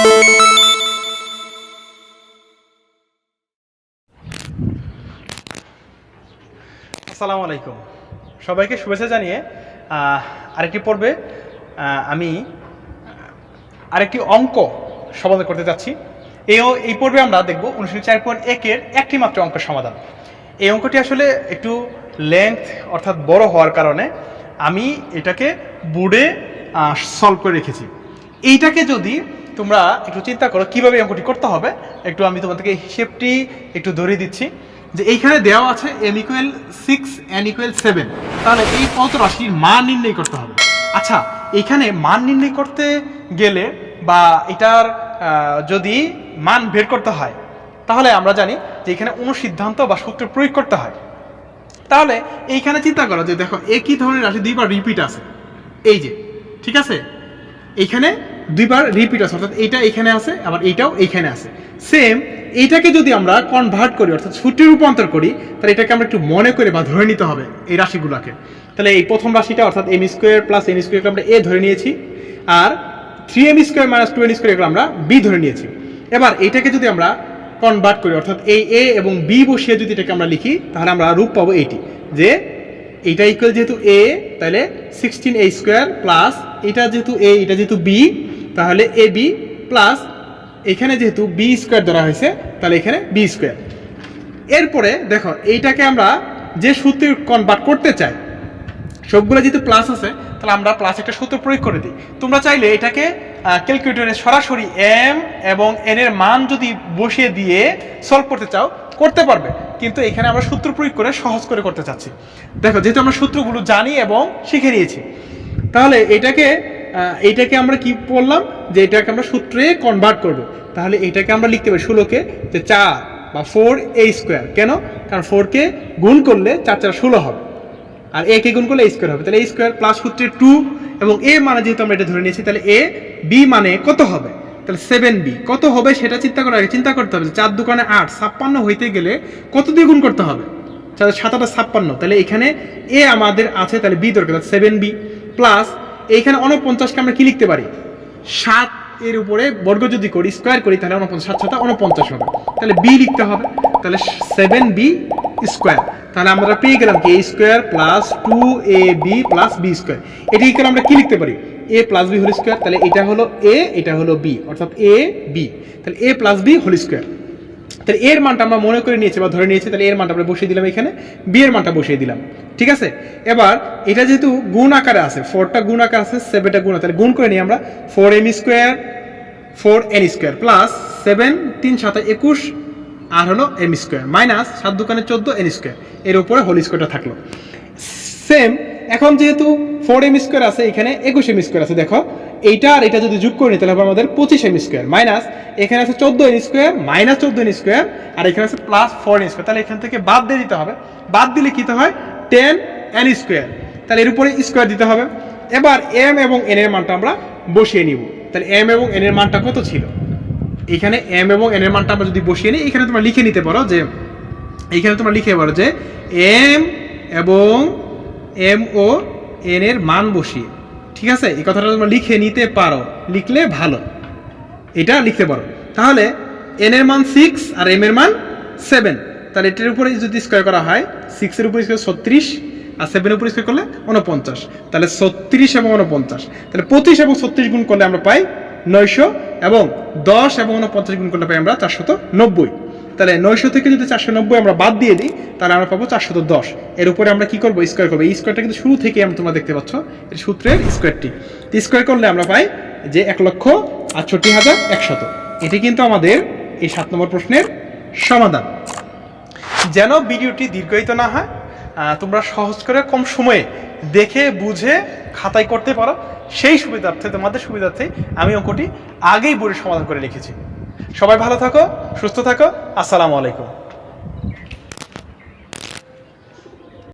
আসসালামু আলাইকুম, সবাইকে শুভেচ্ছা জানিয়ে আরেকটি পর্বে আমি আরেকটি অঙ্ক সমাধান করতে যাচ্ছি। এই পর্বে আমরা দেখব অনুশীলনী 4.1 একটি মাত্র অঙ্কের সমাধান। এই অঙ্কটি আসলে একটু লেন্থ অর্থাৎ বড় হওয়ার কারণে আমি এটাকে বোর্ডে সলভ করে রেখেছি। এইটাকে যদি তোমরা একটু চিন্তা করো কীভাবে অঙ্কটি করতে হবে, একটু আমি তোমাদেরকে হিসেবটি একটু ধরিয়ে দিচ্ছি। যে এইখানে দেওয়া আছে m = 6 n = 7, তাহলে এই পদ রাশির মান নির্ণয় করতে হবে। আচ্ছা, এইখানে মান নির্ণয় করতে গেলে বা এটার যদি মান বের করতে হয়, তাহলে আমরা জানি যে এখানে অনুসিদ্ধান্ত বা সূত্র প্রয়োগ করতে হয়। তাহলে এইখানে চিন্তা করো যে দেখো একই ধরনের রাশি দুইবার রিপিট আছে, এই যে, ঠিক আছে, এইখানে দুইবার রিপিট আছে, অর্থাৎ এইটা এখানে আছে আবার এইটাও এইখানে আছে। সেম এইটাকে যদি আমরা কনভার্ট করি অর্থাৎ সূত্রে রূপান্তর করি, তাহলে এটাকে আমরা একটু মনে করে বা ধরে নিতে হবে এই রাশিগুলোকে। তাহলে এই প্রথম রাশিটা অর্থাৎ m² + n² আমরা a ধরে নিয়েছি, আর 3m² - 2n² আমরা b ধরে নিয়েছি। এবার এইটাকে যদি আমরা কনভার্ট করি অর্থাৎ এই a এবং b বসিয়ে যদি এটাকে আমরা লিখি, তাহলে আমরা রূপ পাবো এইটি, যে এইটা ইকুয়াল যেহেতু a, তাহলে 16a² প্লাস এটা যেহেতু a, এটা যেহেতু b, তাহলে ab প্লাস এখানে যেহেতু b² ধরা হয়েছে, তাহলে এখানে b²। এরপরে দেখো এইটাকে আমরা যে সূত্রে কনভার্ট করতে চাই, সবগুলো যেহেতু প্লাস আছে, তাহলে আমরা প্লাস একটা সূত্র প্রয়োগ করে দিই। তোমরা চাইলে এটাকে ক্যালকুলেটরে সরাসরি m এবং n এর মান যদি বসিয়ে দিয়ে সলভ করতে চাও করতে পারবে, কিন্তু এখানে আমরা সূত্র প্রয়োগ করে সহজ করে করতে চাচ্ছি। দেখো যেহেতু আমরা সূত্রগুলো জানি এবং শিখে নিয়েছি, তাহলে এইটাকে আমরা কি বললাম যে এটাকে আমরা সূত্রে কনভার্ট করব। তাহলে এটাকে আমরা লিখতে পারি 16কে যে 4 বা 4a²। কেন? কারণ 4কে গুণ করলে 4 × 4 = 16 হবে, আর a কে গুণ করলে a² হবে। তাহলে a² প্লাস সূত্রে 2 এবং a মানে যেহেতু আমরা এটা ধরে নিয়েছি, তাহলে a b মানে কত হবে? তাহলে 7b কত হবে সেটা চিন্তা করতে হবে। 4 × 2 = 8, 56 হইতে গেলে কত দিয়ে গুণ করতে হবে? 4 × 7 = 56। তাহলে এখানে a আমাদের আছে, তাহলে b দরকার, 7b প্লাস এইখানে 49কে আমরা কি লিখতে পারি? 7 এর উপরে বর্গ যদি করি, স্কয়ার করি, তাহলে 49 7 × 7 = 49 হবে। তাহলে b লিখতে হবে, তাহলে 7b²। তাহলে আমরা পেয়ে গেলাম কি a² plus 2ab plus b²। এটি করে আমরা কি লিখতে পারি? a + b²। তাহলে এটা হলো a, এটা হলো b, অর্থাৎ a b। তাহলে a + b²। তাহলে এর মানটা আমরা মনে করে নিয়েছি বা ধরে নিয়েছি, তাহলে এর মানটা আমরা বসিয়ে দিলাম এখানে, b এর মানটা বসিয়ে দিলাম, ঠিক আছে। এবার এটা যেহেতু গুণ আকারে আছে, 4টা গুণ আকারে আছে, 7টা গুণ, তাহলে গুণ করে নিই আমরা 4m² 4n² প্লাস 7 3 7 21 আর হলো m² মাইনাস 7 2 = 14 n², এর উপরে হোল স্কয়ারটা থাকলো। সেম এখন যেহেতু 4m² আছে, এখানে 21m² আছে, দেখো এইটা আর এটা যদি যোগ করি তাহলে হবে আমাদের 25m² মাইনাস এখানে আছে 14n² মাইনাস 14n², আর এখানে আছে প্লাস 4n²। তাহলে এখান থেকে বাদ দিয়ে দিতে হবে, বাদ দিলে কি হয়? 10n²। তাহলে এর উপরে স্কয়ার দিতে হবে। এবার m এবং n এর মানটা আমরা বসিয়ে নিব। তাহলে m এবং n এর মানটা কত ছিল? এখানে m এবং n এর মানটা আমরা যদি বসিয়ে নিই, এখানে তোমরা লিখে নিতে পারো যে m এবং m ও n এর মান বসিয়ে, ঠিক আছে, এই কথাটা তোমরা লিখে নিতে পারো, লিখলে ভালো, এটা লিখতে পারো। তাহলে n এর মান 6 আর m এর মান 7, তাহলে এটার উপরে যদি স্কয়ার করা হয়, 6 এর উপরে স্কয়ার 36 আর 7 এর উপরে স্কয়ার করলে 49, তাহলে 36 এবং 49, তাহলে 25 এবং 36 গুণ করলে আমরা পাই 900, এবং 10 এবং 49 গুণ করলে পাই আমরা 490। তাহলে 900 থেকে যদি 490 আমরা বাদ দিয়ে দিই, তাহলে আমরা পাবো 410। এর উপরে আমরা কি করবো? স্কয়ার করবো। এই স্কয়ারটা কিন্তু শুরু থেকে তোমরা দেখতে পাচ্ছ, এর সূত্রের স্কয়ারটি স্কয়ার করলে আমরা পাই যে 1,68,100। এটি কিন্তু আমাদের এই 7 নম্বর প্রশ্নের সমাধান। যেন ভিডিওটি দীর্ঘায়িত না হয়, তোমরা সহজ করে কম সময়ে দেখে বুঝে খাতায় করতে পারো, সেই সুবিধার্থে, তোমাদের সুবিধার্থে আমি অঙ্কটি আগেই বোর্ডে সমাধান করে রেখেছি। সবাই ভালো থাকো, সুস্থ থাকো, আসসালামু আলাইকুম।